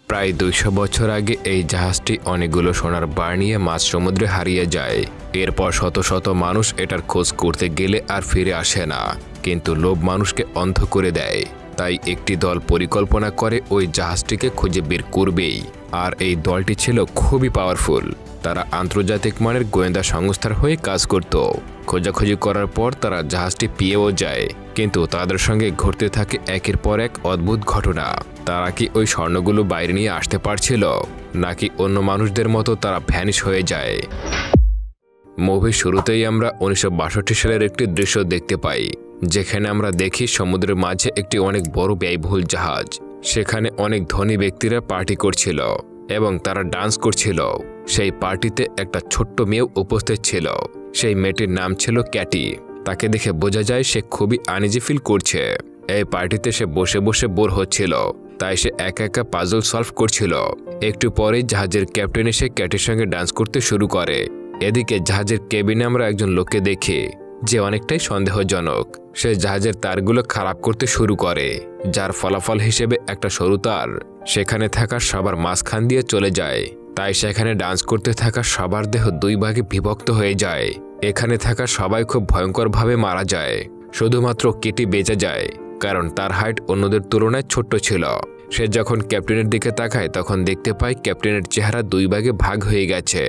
প্রায় ২০০ বছর আগে এই জাহাজটি অনেকগুলো সোনার বার নিয়ে মাঝ সমুদ্রে হারিয়ে যায়। এরপর শত শত মানুষ এটার খোঁজ করতে গেলে আর ফিরে আসে না, কিন্তু লোভ মানুষকে অন্ধ করে দেয়। তাই একটি দল পরিকল্পনা করে ওই জাহাজটিকে খুঁজে বের করবেই। আর এই দলটি ছিল খুবই পাওয়ারফুল। তারা আন্তর্জাতিক মানের গোয়েন্দা সংস্থার হয়ে কাজ করত। খোঁজাখুঁজি করার পর তারা জাহাজটি পেয়েও যায়, কিন্তু তাদের সঙ্গে ঘটতে থাকে একের পর এক অদ্ভুত ঘটনা। তারা কি ওই স্বর্ণগুলো বাইরে নিয়ে আসতে পারছিল, নাকি অন্য মানুষদের মতো তারা ভ্যানিশ হয়ে যায়? মুভির শুরুতেই আমরা 1962 সালের একটি দৃশ্য দেখতে পাই, যেখানে আমরা দেখি সমুদ্রের মাঝে একটি অনেক বড় ব্যয়বহুল জাহাজ। সেখানে অনেক ধনী ব্যক্তিরা পার্টি করছিল এবং তারা ডান্স করছিল। সেই পার্টিতে একটা ছোট্ট মেয়েও উপস্থিত ছিল। সেই মেয়েটির নাম ছিল ক্যাটি। তাকে দেখে বোঝা যায় সে খুবই আনইজি ফিল করছে। এই পার্টিতে সে বসে বসে বোর হচ্ছিল, তাই সে একা একা পাজল সলভ করছিল। একটু পরেই জাহাজের ক্যাপ্টেন এসে ক্যাটির সঙ্গে ডান্স করতে শুরু করে। এদিকে জাহাজের কেবিনে আমরা একজন লোককে দেখি যে অনেকটাই সন্দেহজনক। সে জাহাজের তারগুলো খারাপ করতে শুরু করে, যার ফলাফল হিসেবে একটা সরু তার সেখানে থাকা সবার মাঝখান দিয়ে চলে যায়। তাই সেখানে ডান্স করতে থাকা সবার দেহ দুই ভাগে বিভক্ত হয়ে যায়। এখানে থাকা সবাই খুব ভয়ঙ্করভাবে মারা যায়। শুধুমাত্র কেটি বেঁচে যায়, কারণ তার হাইট অন্যদের তুলনায় ছোট্ট ছিল। সে যখন ক্যাপ্টেনের দিকে তাকায় তখন দেখতে পায় ক্যাপ্টেনের চেহারা দুই ভাগে ভাগ হয়ে গেছে।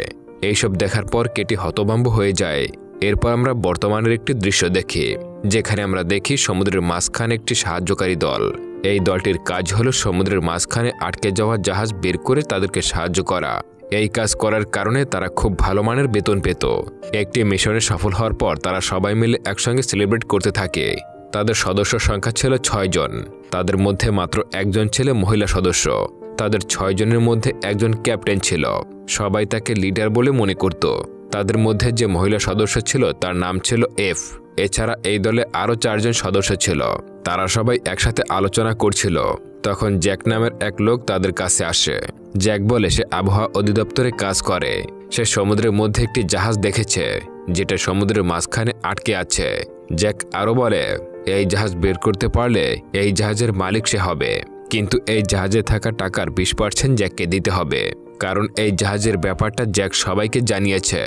এইসব দেখার পর কেটি হতভম্ব হয়ে যায়। এরপর আমরা বর্তমানের একটি দৃশ্য দেখি, যেখানে আমরা দেখি সমুদ্রের মাঝখানে একটি সাহায্যকারী দল। এই দলটির কাজ হলো সমুদ্রের মাঝখানে আটকে যাওয়া জাহাজ বের করে তাদেরকে সাহায্য করা। এই কাজ করার কারণে তারা খুব ভালো মানের বেতন পেত। একটি মিশনে সফল হওয়ার পর তারা সবাই মিলে একসঙ্গে সেলিব্রেট করতে থাকে। তাদের সদস্য সংখ্যা ছিল 6 জন। তাদের মধ্যে মাত্র একজন ছিল মহিলা সদস্য। তাদের 6 জনের মধ্যে একজন ক্যাপ্টেন ছিল। সবাই তাকে লিডার বলে মনে করত। তাদের মধ্যে যে মহিলা সদস্য ছিল তার নাম ছিল এফ। এছাড়া এই দলে আরও 4 জন সদস্য ছিল। তারা সবাই একসাথে আলোচনা করছিল। তখন জ্যাক নামের এক লোক তাদের কাছে আসে। জ্যাক বলে সে আবহাওয়া অধিদপ্তরে কাজ করে। সে সমুদ্রের মধ্যে একটি জাহাজ দেখেছে, যেটা সমুদ্রের মাঝখানে আটকে আছে। জ্যাক আরও বলে এই জাহাজ বের করতে পারলে এই জাহাজের মালিক সে হবে, কিন্তু এই জাহাজে থাকা টাকার 20% জ্যাককে দিতে হবে, কারণ এই জাহাজের ব্যাপারটা জ্যাক সবাইকে জানিয়েছে।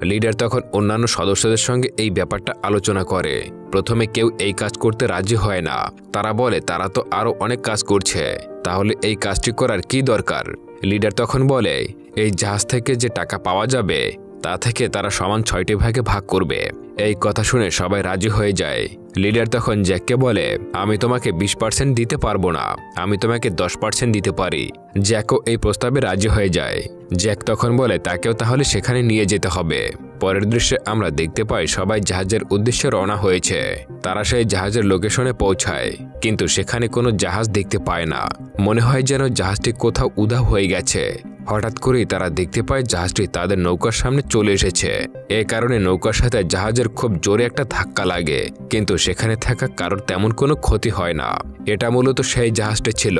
লিডার তখন অন্যান্য সদস্যদের সঙ্গে এই ব্যাপারটা আলোচনা করে। প্রথমে কেউ এই কাজ করতে রাজি হয় না। তারা বলে তারা তো আরও অনেক কাজ করছে, তাহলে এই কাজটি করার কি দরকার? লিডার তখন বলে এই জাহাজ থেকে যে টাকা পাওয়া যাবে তা থেকে তারা সমান 6টি ভাগে ভাগ করবে। এই কথা শুনে সবাই রাজি হয়ে যায়। লিডার তখন জ্যাককে বলে আমি তোমাকে 20% দিতে পারবো না, আমি তোমাকে 10% দিতে পারি। জ্যাকও এই প্রস্তাবে রাজি হয়ে যায়। জ্যাক তখন বলে তাকেও তাহলে সেখানে নিয়ে যেতে হবে। পরের দৃশ্যে আমরা দেখতে পাই সবাই জাহাজের উদ্দেশ্যে রওনা হয়েছে। তারা সেই জাহাজের লোকেশনে পৌঁছায়, কিন্তু সেখানে কোনো জাহাজ দেখতে পায় না। মনে হয় যেন জাহাজটি কোথাও উধাও হয়ে গেছে। হঠাৎ করেই তারা দেখতে পায় জাহাজটি তাদের নৌকার সামনে চলে এসেছে। এ কারণে নৌকার সাথে জাহাজের খুব জোরে একটা ধাক্কা লাগে, কিন্তু সেখানে থাকা কারোর তেমন কোনো ক্ষতি হয় না। এটা মূলত সেই জাহাজটি ছিল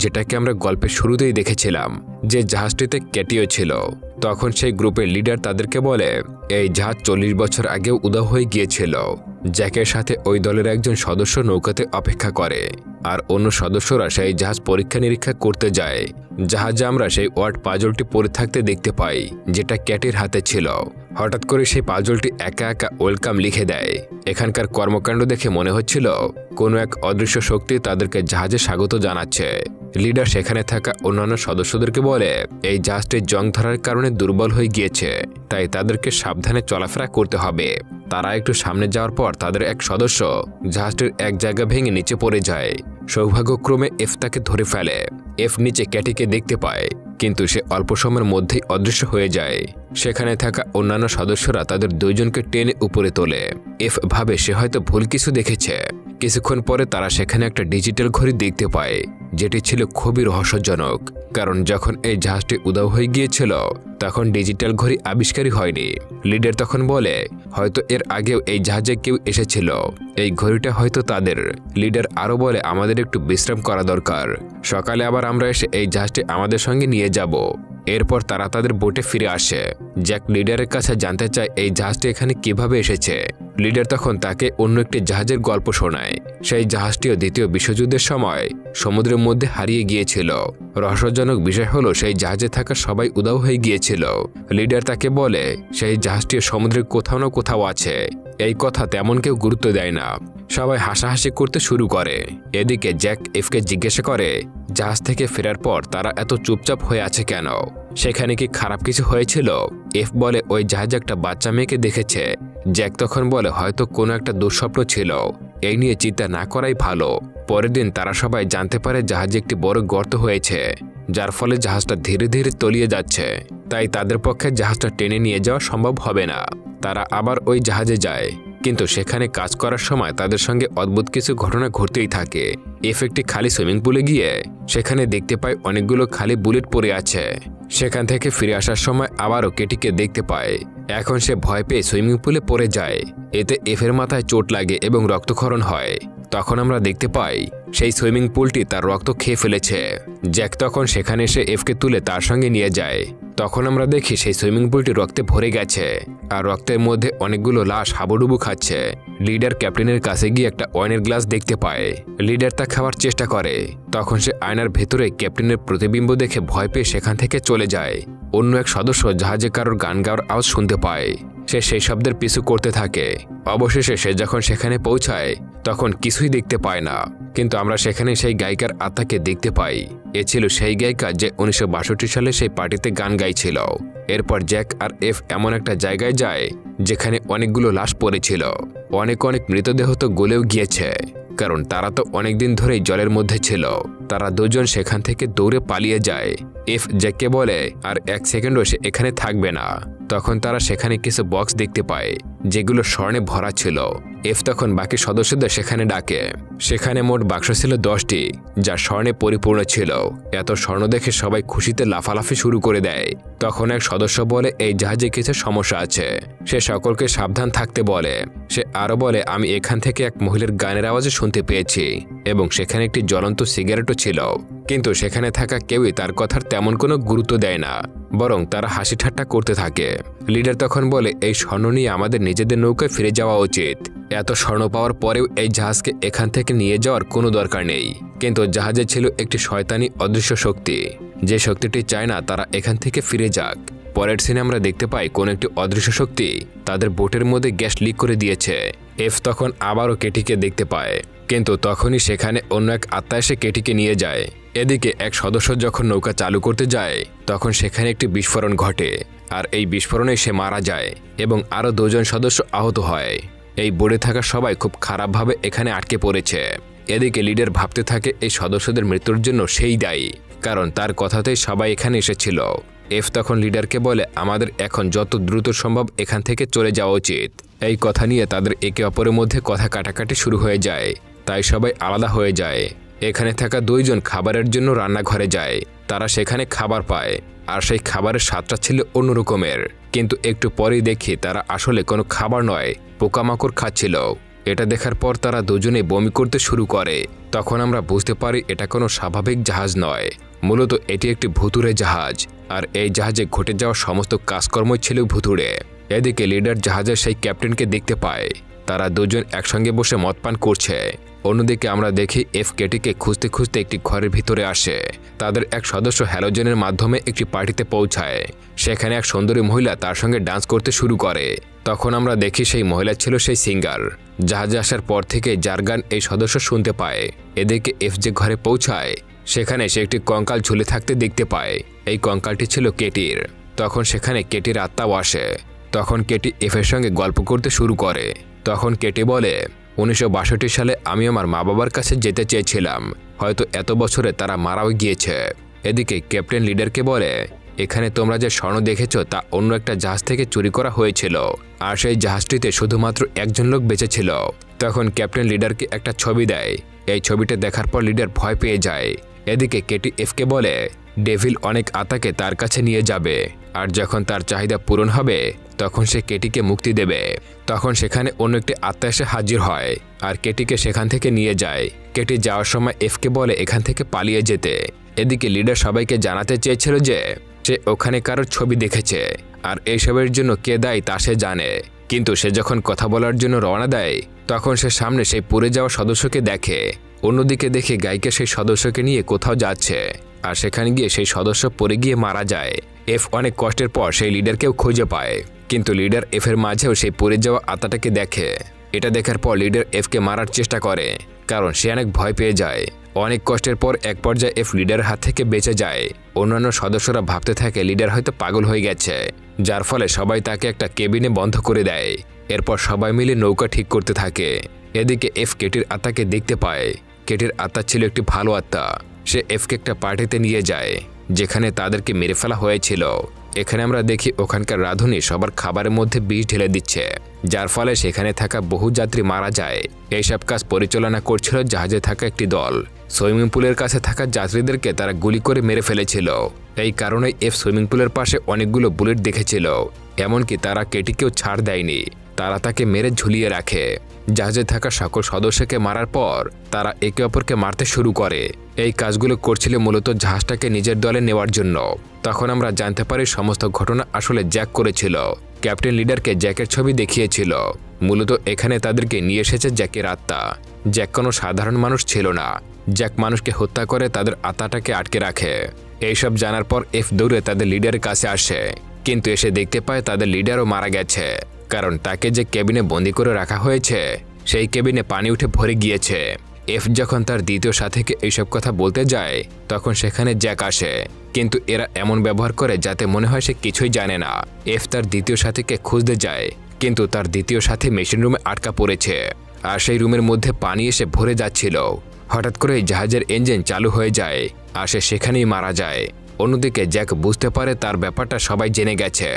যেটাকে আমরা গল্পের শুরুতেই দেখেছিলাম, যে জাহাজটিতে ক্যাটিও ছিল। তখন সেই গ্রুপের লিডার তাদেরকে বলে এই জাহাজ 40 বছর আগেও উধাও হয়ে গিয়েছিল। জ্যাকের সাথে ওই দলের একজন সদস্য নৌকাতে অপেক্ষা করে, আর অন্য সদস্যরা সেই জাহাজ পরীক্ষা নিরীক্ষা করতে যায়। জাহাজে আমরা সেই ওয়ার্ড পাজলটি পড়ে থাকতে দেখতে পাই, যেটা ক্যাটির হাতে ছিল। হঠাৎ করে সেই পাজলটি একা একা ওয়েলকাম লিখে দেয়। এখানকার কর্মকাণ্ড দেখে মনে হচ্ছিল কোনো এক অদৃশ্য শক্তি তাদেরকে জাহাজে স্বাগত জানাচ্ছে। লিডার সেখানে থাকা অন্যান্য সদস্যদেরকে বলে এই জাহাজটি জং ধরার কারণে দুর্বল হয়ে গিয়েছে, তাই তাদেরকে সাবধানে চলাফেরা করতে হবে। তারা একটু সামনে যাওয়ার পর তাদের এক সদস্য জাহাজটির এক জায়গা ভেঙে নিচে পড়ে যায়। সৌভাগ্যক্রমে এফ তাকে ধরে ফেলে। এফ নিচে ক্যাটিকে দেখতে পায়, কিন্তু সে অল্প সময়ের মধ্যেই অদৃশ্য হয়ে যায়। সেখানে থাকা অন্যান্য সদস্যরা তাদের 2 জনকে টেনে উপরে তোলে। এফ ভাবে সে হয়তো ভুল কিছু দেখেছে। কিছুক্ষণ পরে তারা সেখানে একটা ডিজিটাল ঘড়ি দেখতে পায়, যেটি ছিল খুবই রহস্যজনক, কারণ যখন এই জাহাজটি উধাও হয়ে গিয়েছিল তখন ডিজিটাল ঘড়ি আবিষ্কারই হয়নি। লিডার তখন বলে হয়তো এর আগেও এই জাহাজে কেউ এসেছিল, এই ঘড়িটা হয়তো তাদের। লিডার আরও বলে আমাদের একটু বিশ্রাম করা দরকার, সকালে আবার আমরা এসে এই জাহাজটি আমাদের সঙ্গে নিয়ে যাব। এরপর তারা তাদের বোটে ফিরে আসে। জ্যাক লিডারের কাছে জানতে চায় এই জাহাজটি এখানে কিভাবে এসেছে। লিডার তখন তাকে অন্য একটি জাহাজের গল্প শোনায়। সেই জাহাজটিও দ্বিতীয় বিশ্বযুদ্ধের সময় সমুদ্রের মধ্যে হারিয়ে গিয়েছিল। রহস্যজনক বিষয় হলো সেই জাহাজে থাকা সবাই উধাও হয়ে গিয়েছিল। লিডার তাকে বলে সেই জাহাজটিও সমুদ্রের কোথাও না কোথাও আছে। এই কথা তেমন কেউ গুরুত্ব দেয় না, সবাই হাসাহাসি করতে শুরু করে। এদিকে জ্যাক এফকে জিজ্ঞাসা করে জাহাজ থেকে ফেরার পর তারা এত চুপচাপ হয়ে আছে কেন, সেখানে কি খারাপ কিছু হয়েছিল? এফ বলে ওই জাহাজে একটা বাচ্চা মেয়েকে দেখেছে। জ্যাক তখন বলে হয়তো কোনো একটা দুঃস্বপ্ন ছিল, এই নিয়ে চিন্তা না করাই ভালো। পরের দিন তারা সবাই জানতে পারে জাহাজে একটি বড় গর্ত হয়েছে, যার ফলে জাহাজটা ধীরে ধীরে তলিয়ে যাচ্ছে। তাই তাদের পক্ষে জাহাজটা টেনে নিয়ে যাওয়া সম্ভব হবে না। তারা আবার ওই জাহাজে যায়, কিন্তু সেখানে কাজ করার সময় তাদের সঙ্গে অদ্ভুত কিছু ঘটনা ঘটতেই থাকে। এফ একটি খালি সুইমিং পুলে গিয়ে সেখানে দেখতে পায় অনেকগুলো খালি বুলেট পড়ে আছে। সেখান থেকে ফিরে আসার সময় আবারও কেটিকে দেখতে পায়। এখন সে ভয় পেয়ে সুইমিং পুলে পড়ে যায়। এতে এফের মাথায় চোট লাগে এবং রক্তক্ষরণ হয়। তখন আমরা দেখতে পাই সেই সুইমিং পুলটি তার রক্ত খেয়ে ফেলেছে। জ্যাক তখন সেখানে এসে এফকে তুলে তার সঙ্গে নিয়ে যায়। তখন আমরা দেখি সেই সুইমিং পুলটি রক্তে ভরে গেছে, আর রক্তের মধ্যে অনেকগুলো লাশ হাবুডুবু খাচ্ছে। লিডার ক্যাপ্টেনের কাছে গিয়ে একটা ওয়াইনের গ্লাস দেখতে পায়। লিডার তা খাওয়ার চেষ্টা করে। তখন সে আয়নার ভেতরে ক্যাপ্টেনের প্রতিবিম্ব দেখে ভয় পেয়ে সেখান থেকে চলে যায়। অন্য এক সদস্য জাহাজে কারোর গান গাওয়ার আওয়াজ শুনতে পায়। সে সেই শব্দের পিছু করতে থাকে। অবশেষে সে যখন সেখানে পৌঁছায় তখন কিছুই দেখতে পায় না, কিন্তু আমরা সেখানে সেই গায়িকার আত্মাকে দেখতে পাই। এ ছিল সেই গায়িকা যে 1962 সালে সেই পার্টিতে গান গাইছিল। এরপর জ্যাক আর এফ এমন একটা জায়গায় যায় যেখানে অনেকগুলো লাশ পড়েছিল। অনেক মৃতদেহ তো গলেও গিয়েছে, কারণ তারা তো অনেকদিন ধরেই জলের মধ্যে ছিল। তারা দুজন সেখান থেকে দৌড়ে পালিয়ে যায়। এফ জ্যাককে বলে আর এক সেকেন্ডও সে এখানে থাকবে না। তখন তারা সেখানে কিছু বক্স দেখতে পায় যেগুলো স্বর্ণে ভরা ছিল। এফ তখন বাকি সদস্যদের সেখানে ডাকে। সেখানে মোট বাক্স ছিল 10টি, যা স্বর্ণে পরিপূর্ণ ছিল। এত স্বর্ণ দেখে সবাই খুশিতে লাফালাফি শুরু করে দেয়। তখন এক সদস্য বলে এই জাহাজে কিছু সমস্যা আছে, সে সকলকে সাবধান থাকতে বলে। সে আরও বলে আমি এখান থেকে এক মহিলার গানের আওয়াজে শুনতে পেয়েছি, এবং সেখানে একটি জ্বলন্ত সিগারেটও ছিল। কিন্তু সেখানে থাকা কেউই তার কথার তেমন কোনো গুরুত্ব দেয় না, বরং তারা হাসি ঠাট্টা করতে থাকে। লিডার তখন বলে এই স্বর্ণ নিয়ে আমাদের নিজেদের নৌকায় ফিরে যাওয়া উচিত। এত স্বর্ণ পাওয়ার পরেও এই জাহাজকে এখান থেকে নিয়ে যাওয়ার কোনো দরকার নেই। কিন্তু জাহাজে ছিল একটি শয়তানি অদৃশ্য শক্তি, যে শক্তিটি চায় না তারা এখান থেকে ফিরে যাক। পরের সিনে আমরা দেখতে পাই কোন একটি অদৃশ্য শক্তি তাদের বোটের মধ্যে গ্যাস লিক করে দিয়েছে। এফ তখন আবারও কেটিকে দেখতে পায়, কিন্তু তখনই সেখানে অন্য এক আত্মা এসে কেটিকে নিয়ে যায়। এদিকে এক সদস্য যখন নৌকা চালু করতে যায় তখন সেখানে একটি বিস্ফোরণ ঘটে, আর এই বিস্ফোরণে সে মারা যায় এবং আরও 2 জন সদস্য আহত হয়। এই বোর্ডে থাকা সবাই খুব খারাপভাবে এখানে আটকে পড়েছে। এদিকে লিডার ভাবতে থাকে এই সদস্যদের মৃত্যুর জন্য সেই দায়ী, কারণ তার কথাতেই সবাই এখানে এসেছিল। এফ তখন লিডারকে বলে আমাদের এখন যত দ্রুত সম্ভব এখান থেকে চলে যাওয়া উচিত। এই কথা নিয়ে তাদের একে অপরের মধ্যে কথা কাটাকাটি শুরু হয়ে যায়, তাই সবাই আলাদা হয়ে যায়। এখানে থাকা 2 জন খাবারের জন্য রান্নাঘরে যায়। তারা সেখানে খাবার পায়, আর সেই খাবারের স্বাদটা ছিল অন্যরকমের। কিন্তু একটু পরেই দেখি তারা আসলে কোনো খাবার নয়, পোকামাকড় খাচ্ছিল। এটা দেখার পর তারা দুজনে বমি করতে শুরু করে। তখন আমরা বুঝতে পারি এটা কোনো স্বাভাবিক জাহাজ নয়, মূলত এটি একটি ভুতুড়ে জাহাজ, আর এই জাহাজে ঘটে যাওয়া সমস্ত কাজকর্মই ছিল ভুতুড়ে। এদিকে লিডার জাহাজের সেই ক্যাপ্টেনকে দেখতে পায়। তারা 2 জন একসঙ্গে বসে মদ পান করছে। অন্যদিকে আমরা দেখি এফ কেটিকে খুঁজতে খুঁজতে একটি ঘরের ভিতরে আসে। তাদের এক সদস্য হ্যালোজেনের মাধ্যমে একটি পার্টিতে পৌঁছায়। সেখানে এক সুন্দরী মহিলা তার সঙ্গে ডান্স করতে শুরু করে। তখন আমরা দেখি সেই মহিলা ছিল সেই সিঙ্গার। জাহাজে আসার পর থেকে যার গান এই সদস্য শুনতে পায়। এদিকে এফ যে ঘরে পৌঁছায় সেখানে সে একটি কঙ্কাল ঝুলে থাকতে দেখতে পায়। এই কঙ্কালটি ছিল কেটির। তখন সেখানে কেটির আত্মাও আসে। তখন কেটি এফের সঙ্গে গল্প করতে শুরু করে। তখন কেটি বলে 1962 সালে আমি আমার মা বাবার কাছে যেতে চেয়েছিলাম, হয়তো এত বছরে তারা মারাও গিয়েছে। এদিকে ক্যাপ্টেন লিডারকে বলে এখানে তোমরা যে স্বর্ণ দেখেছ তা অন্য একটা জাহাজ থেকে চুরি করা হয়েছিল, আর সেই জাহাজটিতে শুধুমাত্র একজন লোক বেঁচে ছিল। তখন ক্যাপ্টেন লিডারকে একটা ছবি দেয়। এই ছবিটা দেখার পর লিডার ভয় পেয়ে যায়। এদিকে কেটি এফকে বলে ডেভিল অনেক আত্মাকে তার কাছে নিয়ে যাবে, আর যখন তার চাহিদা পূরণ হবে তখন সে কেটিকে মুক্তি দেবে। তখন সেখানে অন্য একটি আত্মা এসে হাজির হয় আর কেটিকে সেখান থেকে নিয়ে যায়। কেটি যাওয়ার সময় এফকে বলে এখান থেকে পালিয়ে যেতে। এদিকে লিডার সবাইকে জানাতে চেয়েছিল যে সে ওখানে কারোর ছবি দেখেছে, আর এইসবের জন্য কে দায়ী তা সে জানে। কিন্তু সে যখন কথা বলার জন্য রওনা দেয় তখন সে সামনে সেই পুড়ে যাওয়া সদস্যকে দেখে। অন্যদিকে দেখে গাইকে সেই সদস্যকে নিয়ে কোথাও যাচ্ছে, আর সেখানে গিয়ে সেই সদস্য পড়ে গিয়ে মারা যায়। এফ অনেক কষ্টের পর সেই লিডারকেও খুঁজে পায়, কিন্তু লিডার এফের মাঝেও সেই পড়ে যাওয়া আত্মাটাকে দেখে। এটা দেখার পর লিডার এফকে মারার চেষ্টা করে, কারণ সে অনেক ভয় পেয়ে যায়। অনেক কষ্টের পর এক পর্যায়ে এফ লিডারের হাত থেকে বেঁচে যায়। অন্যান্য সদস্যরা ভাবতে থাকে লিডার হয়তো পাগল হয়ে গেছে, যার ফলে সবাই তাকে একটা কেবিনে বন্ধ করে দেয়। এরপর সবাই মিলে নৌকা ঠিক করতে থাকে। এদিকে এফ কেটির আত্মাকে দেখতে পায়। কেটির আত্মা ছিল একটি ভালো আত্মা। সে এফকে একটা পার্টিতে নিয়ে যায় যেখানে তাদেরকে মেরে ফেলা হয়েছিল। এখানে আমরা দেখি ওখানকার রাঁধুনি সবার খাবারের মধ্যে বিষ ঢেলে দিচ্ছে, যার ফলে সেখানে থাকা বহু যাত্রী মারা যায়। এইসব কাজ পরিচালনা করছিল জাহাজে থাকা একটি দল। সুইমিং পুলের কাছে থাকা যাত্রীদেরকে তারা গুলি করে মেরে ফেলেছিল। এই কারণে এফ সুইমিং পুলের পাশে অনেকগুলো বুলেট দেখেছিল। এমনকি তারা কেটিকেও ছাড় দেয়নি, তারা তাকে মেরে ঝুলিয়ে রাখে। জাহাজে থাকা সকল সদস্যকে মারার পর তারা একে অপরকে মারতে শুরু করে। এই কাজগুলো করছিল মূলত জাহাজটাকে নিজের দলে নেওয়ার জন্য। তখন আমরা জানতে পারি সমস্ত ঘটনা আসলে জ্যাক করেছিল। ক্যাপ্টেন লিডারকে জ্যাকের ছবি দেখিয়েছিল। মূলত এখানে তাদেরকে নিয়ে এসেছে জ্যাকের আত্মা। জ্যাক কোনো সাধারণ মানুষ ছিল না। জ্যাক মানুষকে হত্যা করে তাদের আত্মাটাকে আটকে রাখে। এইসব জানার পর এফ দৌড়ে তাদের লিডারের কাছে আসে, কিন্তু এসে দেখতে পায় তাদের লিডারও মারা গেছে, কারণ তাকে যে কেবিনে বন্দি করে রাখা হয়েছে সেই কেবিনে পানি উঠে ভরে গিয়েছে। এফ যখন তার দ্বিতীয় সাথীকে এইসব কথা বলতে যায় তখন সেখানে জ্যাক আসে, কিন্তু এরা এমন ব্যবহার করে যাতে মনে হয় সে কিছুই জানে না। এফ তার দ্বিতীয় সাথীকে খুঁজতে যায়, কিন্তু তার দ্বিতীয় সাথী মেশিন রুমে আটকা পড়েছে, আর সেই রুমের মধ্যে পানি এসে ভরে যাচ্ছিল। হঠাৎ করে জাহাজের ইঞ্জিন চালু হয়ে যায়, আর সে সেখানেই মারা যায়। অন্যদিকে জ্যাক বুঝতে পারে তার ব্যাপারটা সবাই জেনে গেছে।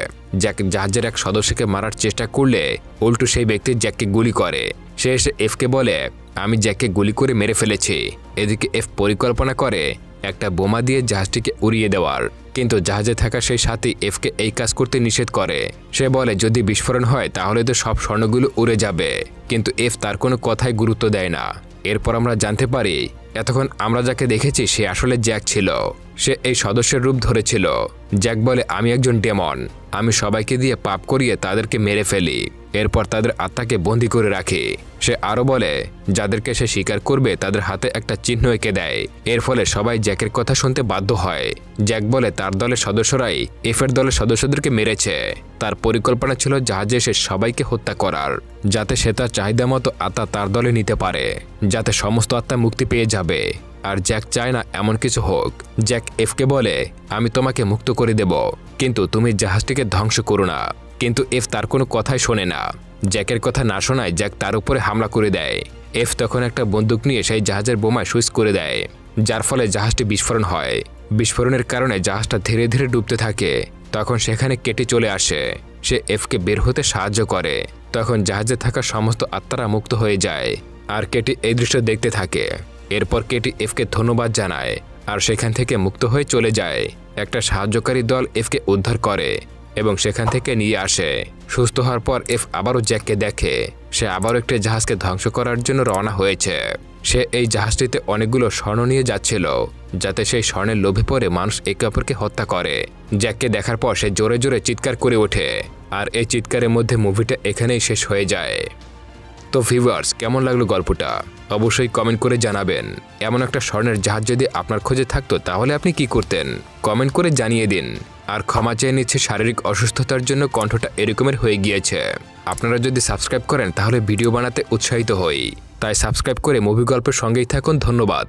জ্যাক জাহাজের এক সদস্যকে মারার চেষ্টা করলে উল্টো সেই ব্যক্তি জ্যাককে গুলি করে। সে এসে এফকে বলে, আমি জ্যাককে গুলি করে মেরে ফেলেছি। এদিকে এফ পরিকল্পনা করে একটা বোমা দিয়ে জাহাজটিকে উড়িয়ে দেওয়ার, কিন্তু জাহাজে থাকা সেই সাথী এফকে এই কাজ করতে নিষেধ করে। সে বলে যদি বিস্ফোরণ হয় তাহলে তো সব স্বর্ণগুলো উড়ে যাবে, কিন্তু এফ তার কোনো কথায় গুরুত্ব দেয় না। এরপর আমরা জানতে পারি এতক্ষণ আমরা যাকে দেখেছি সে আসলে জ্যাক ছিল। সে এই সদস্যের রূপ ধরেছিল। জ্যাক বলে, আমি একজন ডেমন, আমি সবাইকে দিয়ে পাপ করিয়ে তাদেরকে মেরে ফেলি, এরপর তাদের আত্মাকে বন্দি করে রাখি। সে আরও বলে যাদেরকে সে স্বীকার করবে তাদের হাতে একটা চিহ্ন এঁকে দেয়। এর ফলে সবাই জ্যাকের কথা শুনতে বাধ্য হয়। জ্যাক বলে তার দলের সদস্যরাই এফের দলের সদস্যদেরকে মেরেছে। তার পরিকল্পনা ছিল জাহাজে এসে সবাইকে হত্যা করার, যাতে সে তার চাহিদা মতো আত্মা তার দলে নিতে পারে, যাতে সমস্ত আত্মা মুক্তি পেয়ে যাবে। আর জ্যাক চায় না এমন কিছু হোক। জ্যাক এফকে বলে, আমি তোমাকে মুক্ত করে দেব, কিন্তু তুমি জাহাজটিকে ধ্বংস করো না। কিন্তু এফ তার কোনো কথাই শোনে না। জ্যাকের কথা না শোনায় জ্যাক তার উপরে হামলা করে দেয়। এফ তখন একটা বন্দুক নিয়ে সেই জাহাজের বোমায় সুইচ করে দেয়, যার ফলে জাহাজটি বিস্ফোরণ হয়। বিস্ফোরণের কারণে জাহাজটা ধীরে ধীরে ডুবতে থাকে। তখন সেখানে কেটে চলে আসে। সে এফকে বের হতে সাহায্য করে। তখন জাহাজে থাকা সমস্ত আত্মারা মুক্ত হয়ে যায়, আর কেটি এই দৃশ্য দেখতে থাকে। এরপর কেটি এফকে ধন্যবাদ জানায়, আর সেখান থেকে মুক্ত হয়ে চলে যায়। একটা সাহায্যকারী দল এফকে উদ্ধার করে এবং সেখান থেকে নিয়ে আসে। সুস্থ হওয়ার পর এফ আবারও জ্যাককে দেখে। সে আবারও একটি জাহাজকে ধ্বংস করার জন্য রওনা হয়েছে। সে এই জাহাজটিতে অনেকগুলো স্বর্ণ নিয়ে যাচ্ছিল, যাতে সেই স্বর্ণের লোভে পড়ে মানুষ একে অপরকে হত্যা করে। জ্যাককে দেখার পর সে জোরে জোরে চিৎকার করে ওঠে, আর এই চিৎকারের মধ্যে মুভিটা এখানেই শেষ হয়ে যায়। তো ভিউয়ার্স, কেমন লাগলো গল্পটা অবশ্যই কমেন্ট করে জানাবেন। এমন একটা স্বর্ণের জাহাজ যদি আপনার খোঁজে থাকতো তাহলে আপনি কি করতেন কমেন্ট করে জানিয়ে দিন। আর ক্ষমা চেয়ে নিচ্ছে শারীরিক অসুস্থতার জন্য কণ্ঠটা এরকমের হয়ে গিয়েছে। আপনারা যদি সাবস্ক্রাইব করেন তাহলে ভিডিও বানাতে উৎসাহিত হই, তাই সাবস্ক্রাইব করে মুভি গল্পের সঙ্গেই থাকুন। ধন্যবাদ।